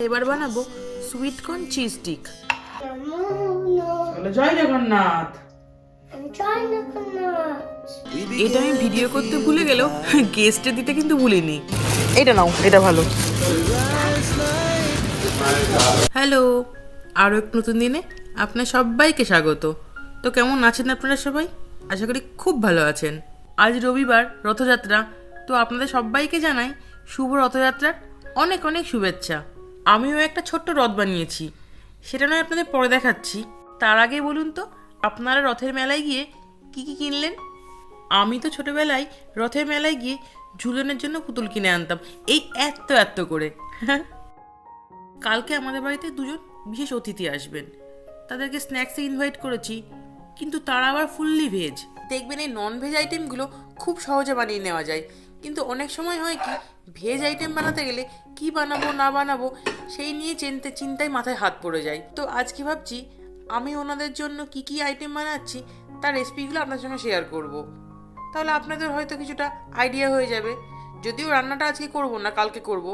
এবার বানাবো sweet corn cheese stick. জয় জগন্নাথ। এটা আমি ভিডিও করতে ভুলে গেলেও গেস্টে দিতে কিন্তু ভুলিনি। এটা নাও, এটা ভালো। হ্যালো, আরও এক নতুন দিনে আপনার সবাইকে স্বাগত। তো কেমন আছেন আপনারা সবাই? আশা করি খুব ভালো আছেন। আজ রবিবার, রথযাত্রা। তো আপনাদের সবাইকে জানাই শুভ রথযাত্রার অনেক অনেক শুভেচ্ছা। আমিও একটা ছোট্ট রথ বানিয়েছি, সেটা নয় আপনাদের পরে দেখাচ্ছি। তার আগে বলুন তো, আপনারা রথের মেলায় গিয়ে কি কি কিনলেন? আমি তো ছোটোবেলায় রথের মেলায় গিয়ে ঝুলনের জন্য পুতুল কিনে আনতাম, এই এত এত করে। কালকে আমাদের বাড়িতে দুজন বিশেষ অতিথি আসবেন, তাদেরকে স্ন্যাক্সে ইনভাইট করেছি, কিন্তু তারা আবার ফুললি ভেজ। দেখবেন এই নন ভেজ আইটেমগুলো খুব সহজে বানিয়ে নেওয়া যায়, কিন্তু অনেক সময় হয় কি, ভেজ আইটেম বানাতে গেলে কি বানাবো না বানাবো সেই নিয়ে চিন্তায় মাথায় হাত পড়ে যায়। তো আজকে ভাবছি আমি ওনাদের জন্য কি কি আইটেম বানাচ্ছি তার রেসিপিগুলো আপনার সঙ্গে শেয়ার করব। তাহলে আপনাদের হয়তো কিছুটা আইডিয়া হয়ে যাবে। যদিও রান্নাটা আজকে করব না, কালকে করব,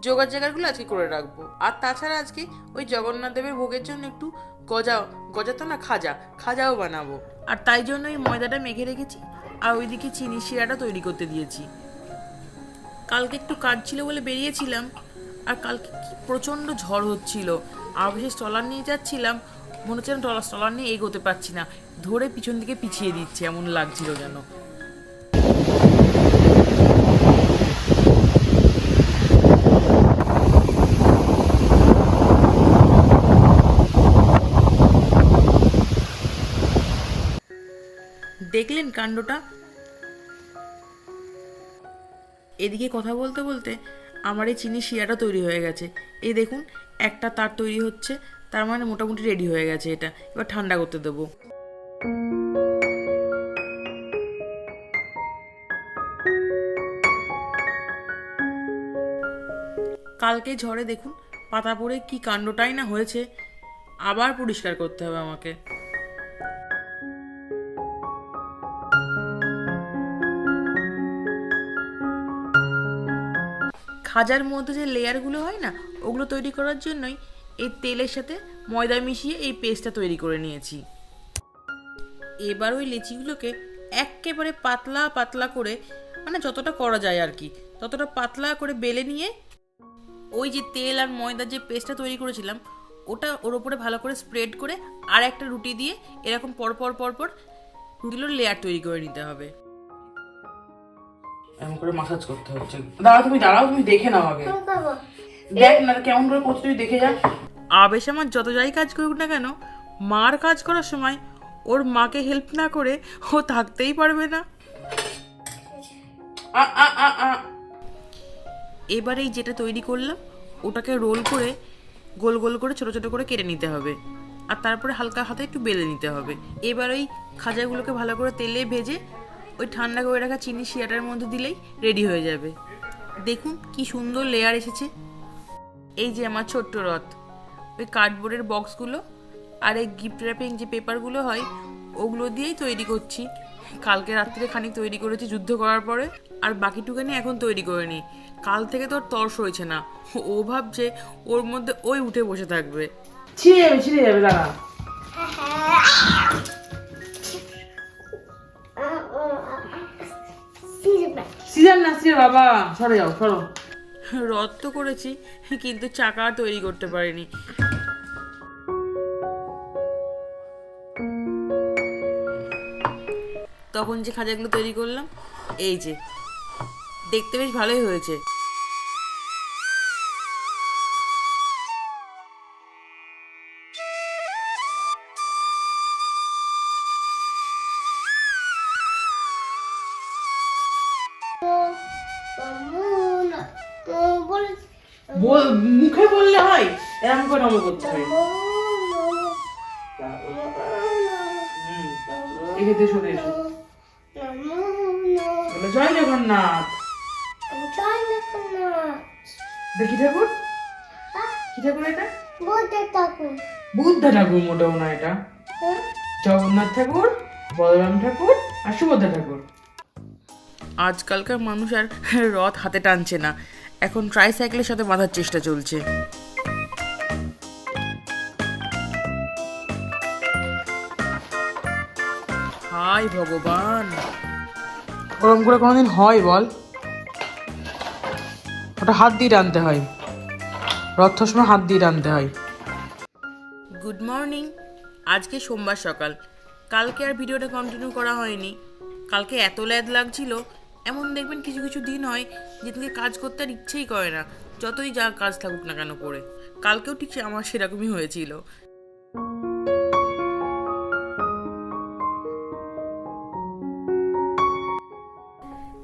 জোগাড় জায়গাগুলো আজকে করে রাখবো। আর তাছাড়া আজকে ওই জগন্নাথ দেবের ভোগের জন্য একটু গজা তো না, খাজাও বানাবো। আর তাই জন্য এই ময়দাটা মেখে রেখেছি, আর ওইদিকে চিনি শিরাটা তৈরি করতে দিয়েছি। কালকে একটু কাজ ছিল বলে বেরিয়েছিলাম, আর কালকে কি প্রচণ্ড ঝড় হচ্ছিল। আর অবশেষে ট্রলার নিয়ে যাচ্ছিলাম, মনে হচ্ছে ট্রলার নিয়ে এগোতে পারছি না, ধরে পিছন দিকে পিছিয়ে দিচ্ছে এমন লাগছিল যেন। দেখলেন কাণ্ডটা? এদিকে কথা বলতে বলতে আমার এই চিনি শিরাটা তৈরি হয়ে গেছে। এই দেখুন, একটা তার তৈরি হচ্ছে, তার মানে মোটামুটি রেডি হয়ে গেছে। এটা এবার ঠান্ডা করতে দেবো। কালকে ঝড়ে দেখুন পাতা পড়ে কি কাণ্ডটাই না হয়েছে, আবার পরিষ্কার করতে হবে আমাকে। খাজার মধ্যে যে লেয়ারগুলো হয় না, ওগুলো তৈরি করার জন্যই এই তেলের সাথে ময়দা মিশিয়ে এই পেস্টটা তৈরি করে নিয়েছি। এবার ওই লেচিগুলোকে একেবারে পাতলা পাতলা করে, মানে যতটা করা যায় আর কি, ততটা পাতলা করে বেলে নিয়ে ওই যে তেল আর ময়দার যে পেস্টটা তৈরি করেছিলাম ওটা ওর ওপরে ভালো করে স্প্রেড করে আর একটা রুটি দিয়ে এরকম পরপর রুটিগুলোর লেয়ার তৈরি করে নিতে হবে। এমন করে মাসাজ করতে হচ্ছে। দাঁড়াও, তুমি দেখে নাও আগে। দেখ না কেমন করে করতে, তুই দেখে যা। আবেশ আমার যত যাই কাজ করুক না কেন, মার কাজ করার সময় ওর মাকে হেল্প না করে ও থাকতেই পারবে না। এবার এই যেটা তৈরি করলাম ওটাকে রোল করে গোল গোল করে ছোট ছোট করে কেটে নিতে হবে, আর তারপরে হালকা হাতে একটু বেলে নিতে হবে। এবার ওই খাজাগুলোকে ভালো করে তেলে ভেজে ওই ঠান্ডা করে রাখা চিনি শিরাটার মধ্যে দিলেই রেডি হয়ে যাবে। দেখুন কি সুন্দর লেয়ার এসেছে। এই যে আমার ছোট্ট রথ, ওই কার্ডবোর্ডের বক্সগুলো আর এই গিফট র্যাপিং যে পেপারগুলো হয় ওগুলো দিয়েই তৈরি করছি। কালকে রাত্রিরে খানিক তৈরি করেছি যুদ্ধ করার পরে, আর বাকিটুকানি এখন তৈরি করে নিই। কাল থেকে তো ওর তর্স হয়েছে না, ও ভাবছে ওর মধ্যে ওই উঠে বসে থাকবে। ছিঁড়ে যাবে দাঁড়া। বাবা সরে যাও, সরো। রথ তো করেছি, কিন্তু চাকা তৈরি করতে পারিনি। তখন যে খাজাগুলো তৈরি করলাম, এই যে দেখতে বেশ ভালোই হয়েছে। মুখে বললে হয়, এরকম করে নম করতে হয়। জয় জগন্নাথ। দেখি ঠাকুর, কি ঠাকুর এটা? বুদ্ধ ঠাকুর মোটেও না, এটা জগন্নাথ ঠাকুর, বলরাম ঠাকুর আর সুভদ্রা ঠাকুর। আজকালকার মানুষ আর রথ হাতে টানছে না, এখন ট্রাইসাইকেলের সাথে বাঁধার চেষ্টা চলছে। হায় ভগবান, ওরম করে কোনোদিন হয় বল? ওটা হাত দিয়ে টানতে হয়, রথর সময় হাত দিয়ে টানতে হয়। Good morning. আজকে সোমবার সকাল। কালকে আর ভিডিওটা কন্টিনিউ করা হয়নি। কালকে এত ল্যাদ লাগছিল। এমন দেখবেন কিছু কিছু দিন হয় যেদিনকে কাজ করতে আর ইচ্ছেই করে না, যতই যা কাজ থাকুক না কেন করে। কালকেও ঠিক আমার সেরকমই হয়েছিল।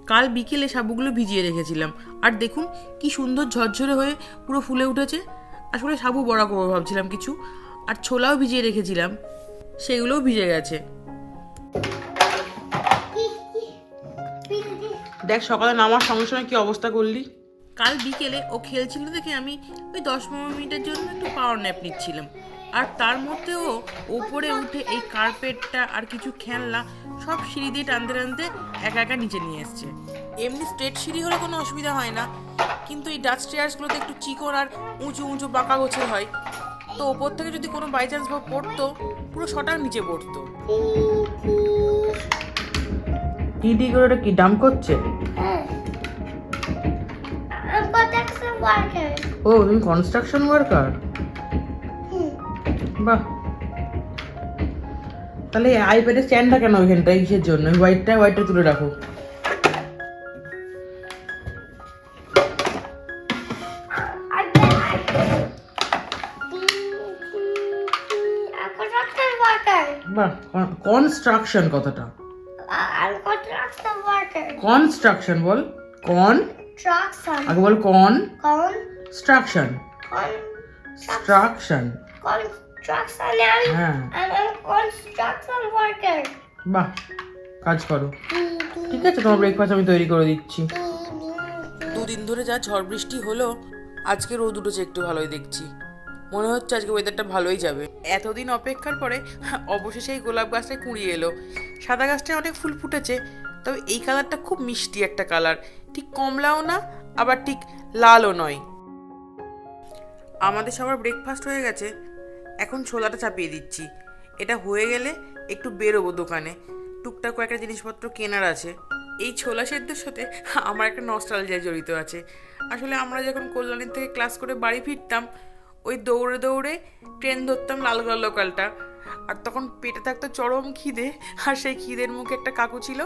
কাল বিকেলে সাবুগুলো ভিজিয়ে রেখেছিলাম, আর দেখুন কি সুন্দর ঝরঝরে হয়ে পুরো ফুলে উঠেছে। আসলে সাবু বড়া করবো ভাবছিলাম কিছু, আর ছোলাও ভিজিয়ে রেখেছিলাম, সেগুলোও ভিজে গেছে। দেখ সকালে নামার সঙ্গে সঙ্গে কি অবস্থা করলি। কাল বিকেলে ও খেলছিল দেখে আমি ওই 10-15 মিনিটের জন্য একটু পাওয়ার ন্যাপ নিচ্ছিলাম, আর তার মধ্যেও ওপরে উঠে এই কার্পেটটা আর কিছু খেলনা সব সিঁড়ি দিয়ে টানতে টানতে একা একা নিচে নিয়ে এসছে। এমনি স্ট্রেট সিঁড়ি হলে কোনো অসুবিধা হয় না, কিন্তু এই ডাস্ট স্টেয়ার্সগুলোতে একটু চিকন আর উঁচু উঁচু বাঁকা গোছের হয়, তো ওপর থেকে যদি কোনো বাই চান্স পড়তো পুরো শটার নিচে পড়তো। টিডি করে ওটা কি ডাম্প করছে? ও তুমি কনস্ট্রাকশন ওয়ার্কার? বাহ, তাহলে আইপ্যাডের স্ট্যান্ডটা কেন ওইখানটা কিসের জন্য? হোয়াইটটা তুলে রাখো। বাহ, কনস্ট্রাকশন কথাটা, কনস্ট্রাকশন বল, আগে বল কনস্ট্রাকশন, স্ট্রাকশন। হ্যাঁ, বাহ, কাজ করো। ঠিক আছে, তোমার ব্রেকফাস্ট আমি তৈরি করে দিচ্ছি। দুদিন ধরে যা ঝড় বৃষ্টি হলো, আজকে রোদ উঠেছে একটু ভালোই দেখছি। মনে হচ্ছে আজকে ওয়েদারটা ভালোই যাবে। এতদিন অপেক্ষার পরে অবশেষে এই গোলাপ গাছটায় কুঁড়িয়ে এলো। সাদা গাছটায় অনেক ফুল ফুটেছে, তবে এই কালারটা খুব মিষ্টি একটা কালার, ঠিক কমলাও না আবার ঠিক লালও নয়। আমাদের সবার ব্রেকফাস্ট হয়ে গেছে, এখন ছোলাটা চাপিয়ে দিচ্ছি। এটা হয়ে গেলে একটু বেরোবো দোকানে, টুকটাক কয়েকটা জিনিসপত্র কেনার আছে। এই ছোলা সেদ্ধর সাথে আমার একটা নস্টালজিয়া জড়িত আছে। আসলে আমরা যখন কল্যাণীর থেকে ক্লাস করে বাড়ি ফিরতাম, ওই দৌড়ে দৌড়ে ট্রেন ধরতাম লালগড় লোকালটা, আর তখন পেটে থাকতো চরম খিদে, আর সেই খিদের মুখে একটা কাকু ছিল,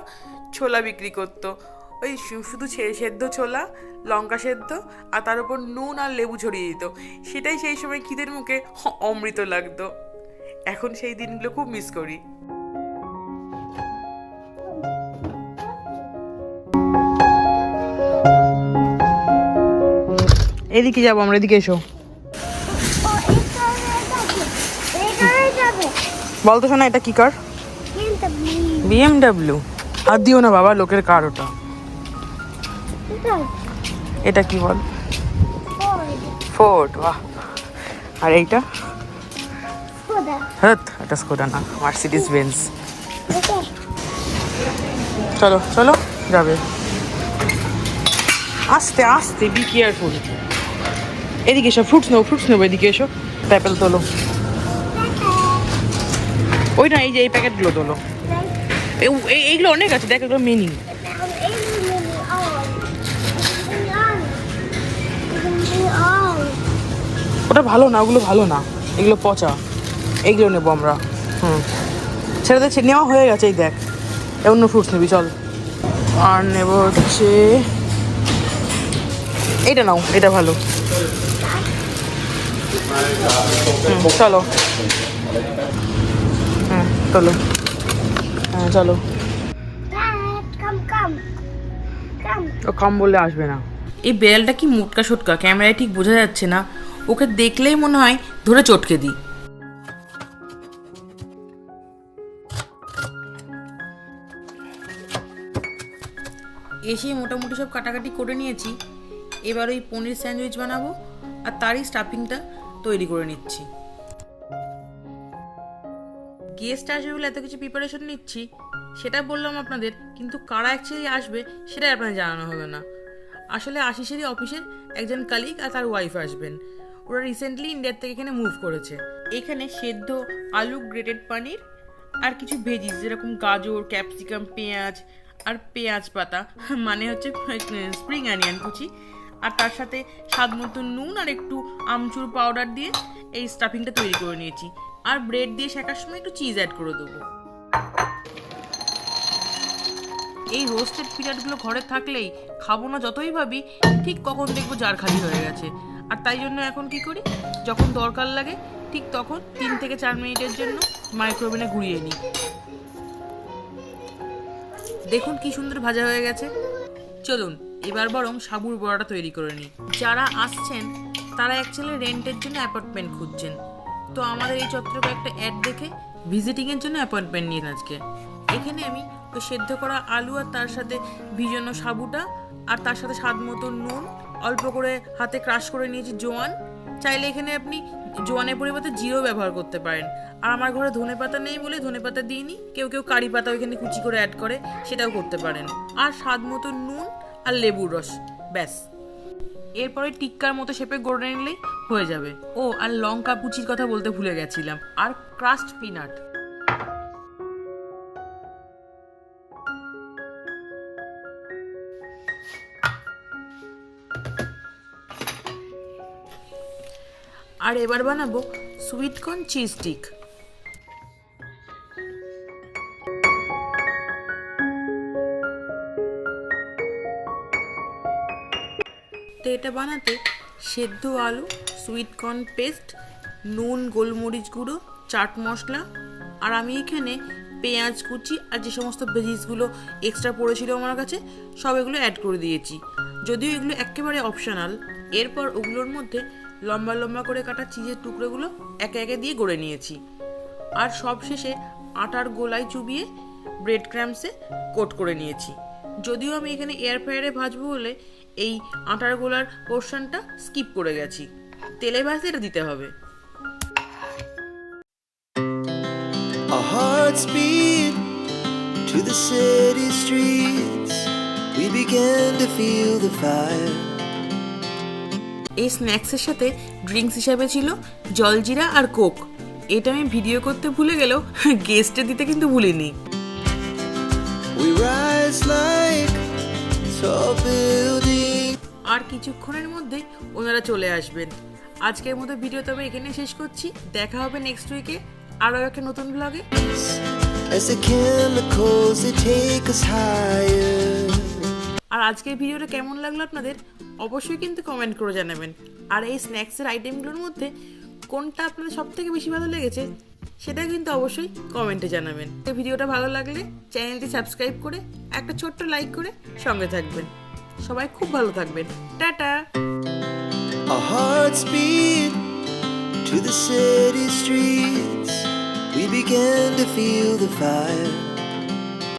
ছোলা বিক্রি করতো। ওই শুধু সেদ্ধ ছোলা, লঙ্কা সেদ্ধ, আর তার উপর নুন আর লেবু ছড়িয়ে দিত। সেটাই সেই সময় খিদের মুখে অমৃত লাগতো। এখন সেই দিনগুলো খুব মিস করি। এদিকে যাবো আমরা, এদিকে এসো। বলতো শোনা, এটা কি কার? BMW। আর দিও না বাবা, লোকের কার ওটা। এটা কি বল? ফোর্ড। বাহ। আর এইটা? এটা স্কোডা না, মার্সিডিজ বেঞ্জ। চলো চলো, যাবে আস্তে আস্তে, বি কেয়ারফুল। এদিকে এসো, ফ্রুটস নেবো, এদিকে এসো। অ্যাপেল তোলো। ওই না, এই যে এই প্যাকেটগুলো তোলো। এইগুলো অনেক আছে, দেখ, এগুলো মিনি। ওটা ভালো না, ওগুলো ভালো না, এগুলো পচা। এইগুলো নেবো আমরা। ছেড়ে নেওয়া হয়ে গেছে। এই দেখ, অন্য ফ্রুটস নিবি, চল। আর নেবো হচ্ছে এইটা, নাও, এটা ভালো। চলো। চলো, চলো। ও কাম বললে আসবে না। এই বেড়ালটা কি মোটকা সোটকা, ক্যামেরায় ঠিক বোঝা যাচ্ছে না। ওকে দেখলেই মনে হয় ধরে চটকে দিই। এসে মোটামুটি সব কাটাকাটি করে নিয়েছি। এবার ওই পনির স্যান্ডউইচ বানাবো, আর তারই স্টাফিংটা তৈরি করে নিচ্ছি। গেস্ট আসবে বলে এত কিছু প্রিপারেশন নিচ্ছি, সেটা বললাম আপনাদের, কিন্তু কারা অ্যাকচুয়ালি আসবে সেটাই আপনাদের জানানো হলো না। আসলে আশিসেরই অফিসের একজন কালিগ আর তার ওয়াইফ আসবেন। ওরা রিসেন্টলি ইন্ডিয়ার থেকে এখানে মুভ করেছে। এখানে সেদ্ধ আলু, গ্রেটেড পনির আর কিছু ভেজিস যেরকম গাজর, ক্যাপসিকাম, পেঁয়াজ আর পেঁয়াজ পাতা মানে হচ্ছে স্প্রিং অনিয়ন কুচি, আর তার সাথে স্বাদ মতো নুন আর একটু আমচুর পাউডার দিয়ে এই স্টাফিংটা তৈরি করে নিয়েছি। আর ব্রেড দিয়ে শেখার সময় একটু চিজ অ্যাড করে দেবো। এই রোস্টেড পিনাটগুলো ঘরে থাকলেই খাবো না যতই ভাবি, ঠিক কখন দেখবো জার খালি হয়ে গেছে। আর তাই জন্য এখন কি করি, যখন দরকার লাগে ঠিক তখন 3 থেকে 4 মিনিটের জন্য মাইক্রোওভেনে ঘুরিয়ে নিই। দেখুন কি সুন্দর ভাজা হয়ে গেছে। চলুন এবার বরং সাবুর বড়াটা তৈরি করে নিই। যারা আসছেন তারা অ্যাকচুয়ালি রেন্টের জন্য অ্যাপার্টমেন্ট খুঁজছেন, তো আমাদের এই চত্বরে একটা অ্যাড দেখে ভিজিটিংয়ের জন্য অ্যাপয়েন্টমেন্ট নিন আজকে। এখানে আমি ওই সেদ্ধ করা আলু আর তার সাথে ভিজানো সাবুটা আর তার সাথে স্বাদ মতো নুন, অল্প করে হাতে ক্রাশ করে নিয়েছি জোয়ান। চাইলে এখানে আপনি জোয়ানের পরিবর্তে জিরো ব্যবহার করতে পারেন। আর আমার ঘরে ধনে পাতা নেই বলে ধনে পাতা দিইনি, কেউ কেউ কারি পাতা ওইখানে কুচি করে অ্যাড করে, সেটাও করতে পারেন। আর স্বাদ মতো নুন আর লেবুর রস, ব্যাস। এরপরে টিক্কার মতো শেপে গড়ে নিলেই হয়ে যাবে। ও আর লঙ্কা কুচির কথা বলতে ভুলে গেছিলাম, আর ক্রাস্ট পিনাট। আর এবার বানাবো সুইট কর্ন চিজ স্টিক। তো এটা বানাতে সেদ্ধ আলু, সুইট কর্ন পেস্ট, নুন, গোলমরিচ গুঁড়ো, চাট মশলা, আর আমি এখানে পেঁয়াজ কুচি আর যে সমস্ত ভেজিসগুলো এক্সট্রা পড়েছিল আমার কাছে সব এগুলো অ্যাড করে দিয়েছি, যদিও এগুলো একেবারে অপশনাল। এরপর ওগুলোর মধ্যে লম্বা লম্বা করে কাটা চিজের টুকরোগুলো একে একে দিয়ে গড়ে নিয়েছি। আর সব শেষে আটার গোলায় চুবিয়ে ব্রেড ক্রাম্বসে কোট করে নিয়েছি। যদিও আমি এখানে এয়ার ফ্রায়ারে ভাজবো বলে এই আটার গোলার পোর্শনটা স্কিপ করে গেছি, তেলে ভাজতে এটা দিতে হবে। Our hearts beat to the city streets. We began to feel the fire. এই স্ন্যাক্সের সাথে ড্রিঙ্কস হিসাবে ছিল জলজিরা আর কোক। এটা আমি ভিডিও করতে ভুলে গেলেও গেস্টে দিতে কিন্তু ভুলিনি। We rise like tall buildings. আর কিছুক্ষণের মধ্যে ওনারা চলে আসবেন। আজকের মতো ভিডিও তবে এখানে শেষ করছি। দেখা হবে নেক্সট উইকে আরও একটা নতুন ব্লগে। As the chemicals they take us higher. আর আজকের ভিডিওটা কেমন লাগলো আপনাদের অবশ্যই কিন্তু কমেন্ট করে জানাবেন। আর এই স্ন্যাক্সের আইটেমগুলোর মধ্যে কোনটা আপনাদের সব থেকে বেশি ভালো লেগেছে সেটা কিন্তু অবশ্যই কমেন্টে জানাবেন। এই ভিডিওটা ভালো লাগলে চ্যানেলটি সাবস্ক্রাইব করে একটা ছোট্ট লাইক করে সঙ্গে থাকবেন। সবাই খুব ভালো থাকবেন। Tata. Our hearts beat to the city streets. We began to feel the fire.